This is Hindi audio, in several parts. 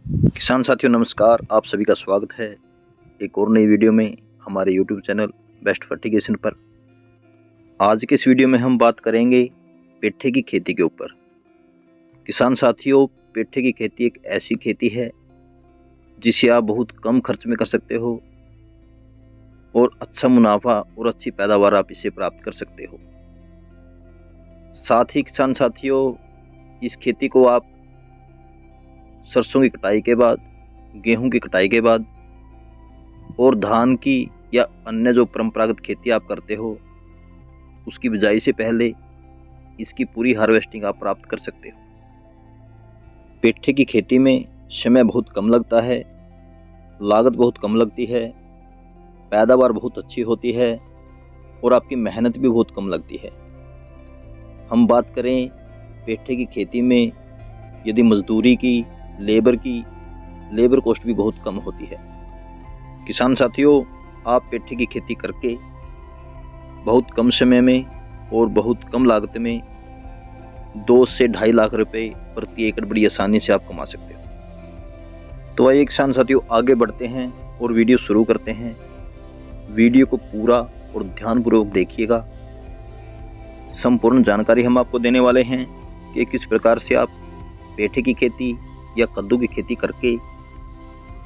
किसान साथियों नमस्कार, आप सभी का स्वागत है एक और नई वीडियो में हमारे YouTube चैनल बेस्ट फर्टिगेशन पर। आज के इस वीडियो में हम बात करेंगे पेठे की खेती के ऊपर। किसान साथियों, पेठे की खेती एक ऐसी खेती है जिसे आप बहुत कम खर्च में कर सकते हो और अच्छा मुनाफा और अच्छी पैदावार आप इससे प्राप्त कर सकते हो। साथ ही किसान साथियों, इस खेती को आप सरसों की कटाई के बाद, गेहूं की कटाई के बाद और धान की या अन्य जो परंपरागत खेती आप करते हो उसकी बिजाई से पहले इसकी पूरी हार्वेस्टिंग आप प्राप्त कर सकते हो। पेठे की खेती में समय बहुत कम लगता है, लागत बहुत कम लगती है, पैदावार बहुत अच्छी होती है और आपकी मेहनत भी बहुत कम लगती है। हम बात करें पेठे की खेती में यदि मजदूरी की, लेबर कॉस्ट भी बहुत कम होती है। किसान साथियों, आप पेठे की खेती करके बहुत कम समय में और बहुत कम लागत में 2 से 2.5 लाख रुपए प्रति एकड़ बड़ी आसानी से आप कमा सकते हो। तो आइए किसान साथियों आगे बढ़ते हैं और वीडियो शुरू करते हैं। वीडियो को पूरा और ध्यानपूर्वक देखिएगा। संपूर्ण जानकारी हम आपको देने वाले हैं कि किस प्रकार से आप पेठे की खेती या कद्दू की खेती करके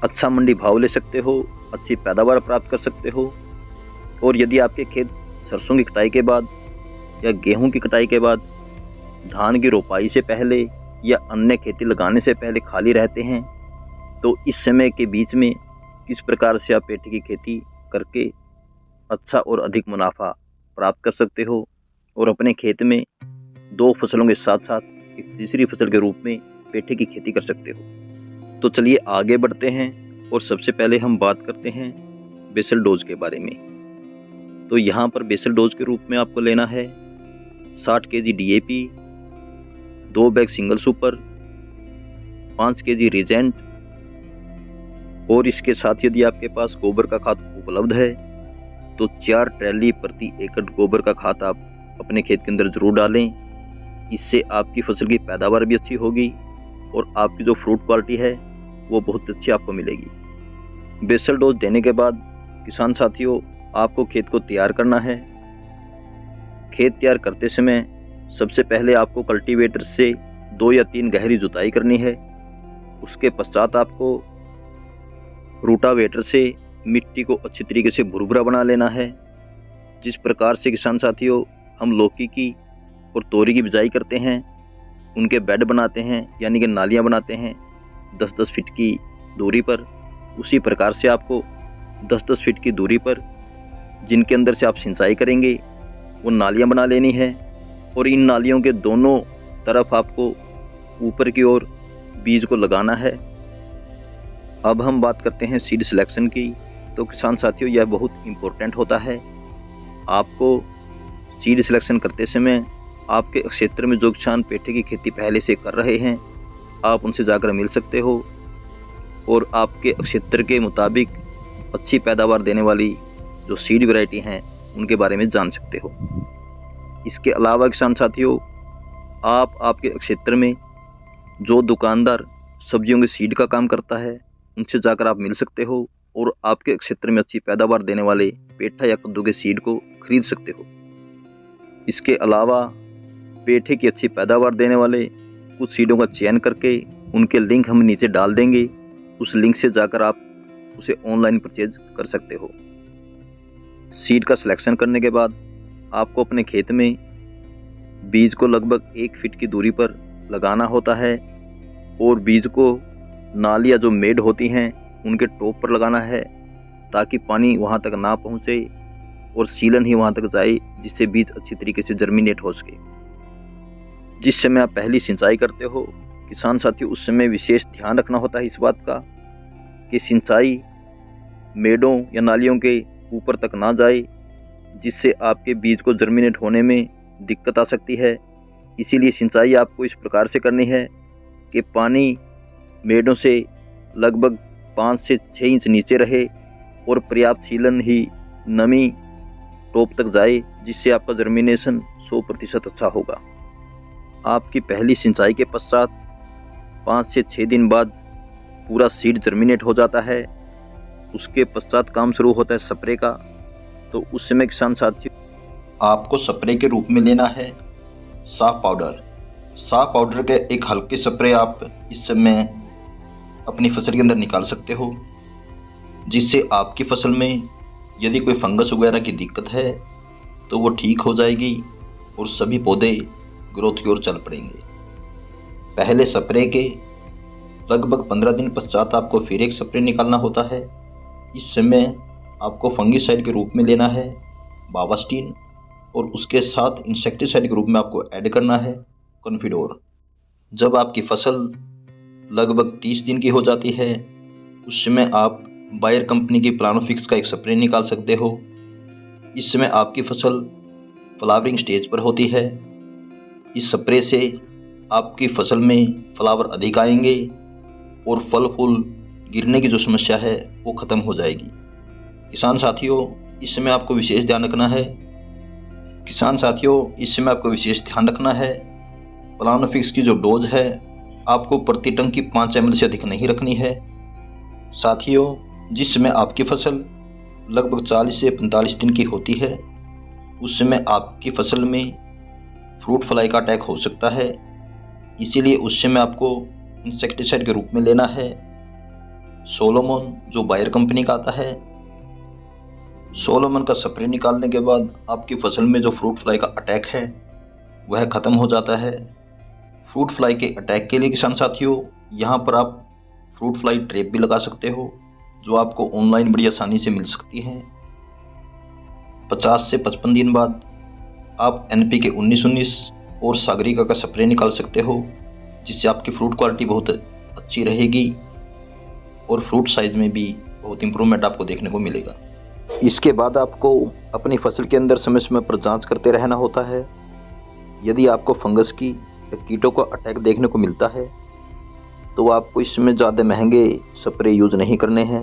अच्छा मंडी भाव ले सकते हो, अच्छी पैदावार प्राप्त कर सकते हो। और यदि आपके खेत सरसों की कटाई के बाद या गेहूं की कटाई के बाद, धान की रोपाई से पहले या अन्य खेती लगाने से पहले खाली रहते हैं, तो इस समय के बीच में किस प्रकार से आप पेठे की खेती करके अच्छा और अधिक मुनाफा प्राप्त कर सकते हो और अपने खेत में 2 फसलों के साथ साथ एक तीसरी फसल के रूप में पेठे की खेती कर सकते हो। तो चलिए आगे बढ़ते हैं और सबसे पहले हम बात करते हैं बेसल डोज के बारे में। तो यहाँ पर बेसल डोज के रूप में आपको लेना है 60 kg DAP, 2 bag single super, 5 kg Regent और इसके साथ यदि आपके पास गोबर का खाद उपलब्ध है तो 4 ट्रैली प्रति एकड़ गोबर का खाद आप अपने खेत के अंदर जरूर डालें। इससे आपकी फसल की पैदावार भी अच्छी होगी और आपकी जो फ्रूट क्वालिटी है वो बहुत अच्छी आपको मिलेगी। बेसल डोज देने के बाद किसान साथियों, आपको खेत को तैयार करना है। खेत तैयार करते समय सबसे पहले आपको कल्टीवेटर से 2 या 3 गहरी जुताई करनी है। उसके पश्चात आपको रूटावेटर से मिट्टी को अच्छी तरीके से भुरभुरा बना लेना है। जिस प्रकार से किसान साथियों हम लौकी की और तोरी की बिजाई करते हैं, उनके बेड बनाते हैं यानी कि नालियां बनाते हैं 10-10 फीट की दूरी पर, उसी प्रकार से आपको 10-10 फीट की दूरी पर जिनके अंदर से आप सिंचाई करेंगे वो नालियां बना लेनी है और इन नालियों के दोनों तरफ आपको ऊपर की ओर बीज को लगाना है। अब हम बात करते हैं सीड सिलेक्शन की। तो किसान साथियों, यह बहुत इम्पोर्टेंट होता है। आपको सीड सिलेक्शन करते समय आपके क्षेत्र में जो किसान पेठे की खेती पहले से कर रहे हैं, आप उनसे जाकर मिल सकते हो और आपके क्षेत्र के मुताबिक अच्छी पैदावार देने वाली जो सीड वैरायटी हैं उनके बारे में जान सकते हो। इसके अलावा किसान साथियों, आप आपके क्षेत्र में जो दुकानदार सब्जियों के सीड का काम करता है उनसे जाकर आप मिल सकते हो और आपके क्षेत्र में अच्छी पैदावार देने वाले पेठा या कद्दू के सीड को खरीद सकते हो। इसके अलावा पेठे की अच्छी पैदावार देने वाले कुछ सीडों का चयन करके उनके लिंक हम नीचे डाल देंगे। उस लिंक से जाकर आप उसे ऑनलाइन परचेज कर सकते हो। सीड का सिलेक्शन करने के बाद आपको अपने खेत में बीज को लगभग 1 फीट की दूरी पर लगाना होता है और बीज को नालियाँ जो मेड होती हैं उनके टॉप पर लगाना है ताकि पानी वहाँ तक ना पहुँचे और सीलन ही वहाँ तक जाए, जिससे बीज अच्छी तरीके से जर्मिनेट हो सके। जिस समय आप पहली सिंचाई करते हो किसान साथियों, उस समय विशेष ध्यान रखना होता है इस बात का कि सिंचाई मेडों या नालियों के ऊपर तक ना जाए, जिससे आपके बीज को जर्मिनेट होने में दिक्कत आ सकती है। इसीलिए सिंचाई आपको इस प्रकार से करनी है कि पानी मेडों से लगभग 5 से 6 इंच नीचे रहे और पर्याप्त सीलन ही नमी टॉप तक जाए, जिससे आपका जर्मिनेशन 100% अच्छा होगा। आपकी पहली सिंचाई के पश्चात 5 से 6 दिन बाद पूरा सीड जर्मिनेट हो जाता है, उसके पश्चात काम शुरू होता है स्प्रे का। तो उस समय किसान साथियों आपको स्प्रे के रूप में लेना है साफ पाउडर। साफ पाउडर के एक हल्के स्प्रे आप इस समय अपनी फसल के अंदर निकाल सकते हो, जिससे आपकी फसल में यदि कोई फंगस वगैरह की दिक्कत है तो वो ठीक हो जाएगी और सभी पौधे ग्रोथ की ओर चल पड़ेंगे। पहले स्प्रे के लगभग 15 दिन पश्चात आपको फिर एक स्प्रे निकालना होता है। इस समय आपको फंगीसाइड के रूप में लेना है बावास्टीन, और उसके साथ इंसेक्टिसाइड के रूप में आपको ऐड करना है कॉन्फिडोर। जब आपकी फसल लगभग 30 दिन की हो जाती है, उस समय आप बायर कंपनी की प्लानोफिक्स का एक स्प्रे निकाल सकते हो। इस समय आपकी फसल फ्लावरिंग स्टेज पर होती है। इस स्प्रे से आपकी फसल में फ्लावर अधिक आएंगे और फल फूल गिरने की जो समस्या है वो ख़त्म हो जाएगी। किसान साथियों, इस समय आपको विशेष ध्यान रखना है प्लानोफिक्स की जो डोज है आपको प्रति टंकी 5 ml से अधिक नहीं रखनी है। साथियों, जिस समय आपकी फसल लगभग 40 से 45 दिन की होती है, उस समय आपकी फसल में फ्रूट फ्लाई का अटैक हो सकता है। इसीलिए उस समय आपको इंसेक्टिसाइड के रूप में लेना है सोलोमन, जो बायर कंपनी का आता है। सोलोमन का स्प्रे निकालने के बाद आपकी फसल में जो फ्रूट फ्लाई का अटैक है वह ख़त्म हो जाता है। फ्रूट फ्लाई के अटैक के लिए किसान साथियों, यहाँ पर आप फ्रूट फ्लाई ट्रैप भी लगा सकते हो, जो आपको ऑनलाइन बड़ी आसानी से मिल सकती है। 50 से 55 दिन बाद आप NPK 19-19 और सागरिका का स्प्रे निकाल सकते हो, जिससे आपकी फ्रूट क्वालिटी बहुत अच्छी रहेगी और फ्रूट साइज में भी बहुत इम्प्रूवमेंट आपको देखने को मिलेगा। इसके बाद आपको अपनी फसल के अंदर समय समय पर जांच करते रहना होता है। यदि आपको फंगस की या कीटों का अटैक देखने को मिलता है तो आपको इसमें ज़्यादा महंगे स्प्रे यूज़ नहीं करने हैं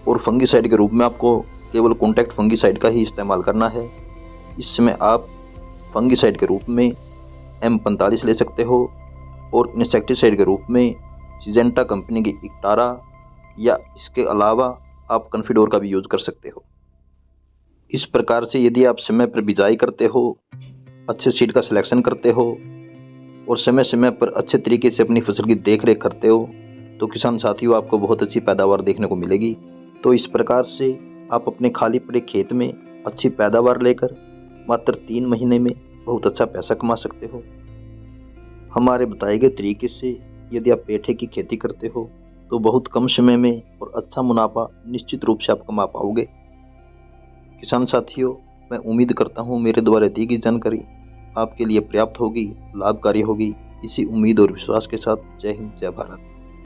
और फंगीसाइड के रूप में आपको केवल कॉन्टैक्ट फंगीसाइड का ही इस्तेमाल करना है। इस समय आप फंगीसाइड के रूप में M45 ले सकते हो और इंसेक्टिसाइड के रूप में सिजेंटा कंपनी की इक्टारा, या इसके अलावा आप कॉन्फिडोर का भी यूज़ कर सकते हो। इस प्रकार से यदि आप समय पर बिजाई करते हो, अच्छे सीड का सिलेक्शन करते हो और समय समय पर अच्छे तरीके से अपनी फसल की देख रेख करते हो, तो किसान साथियों आपको बहुत अच्छी पैदावार देखने को मिलेगी। तो इस प्रकार से आप अपने खाली पड़े खेत में अच्छी पैदावार लेकर मात्र 3 महीने में बहुत अच्छा पैसा कमा सकते हो। हमारे बताए गए तरीके से यदि आप पेठे की खेती करते हो तो बहुत कम समय में और अच्छा मुनाफा निश्चित रूप से आप कमा पाओगे। किसान साथियों, मैं उम्मीद करता हूँ मेरे द्वारा दी गई जानकारी आपके लिए पर्याप्त होगी, लाभकारी होगी। इसी उम्मीद और विश्वास के साथ जय हिंद, जय भारत।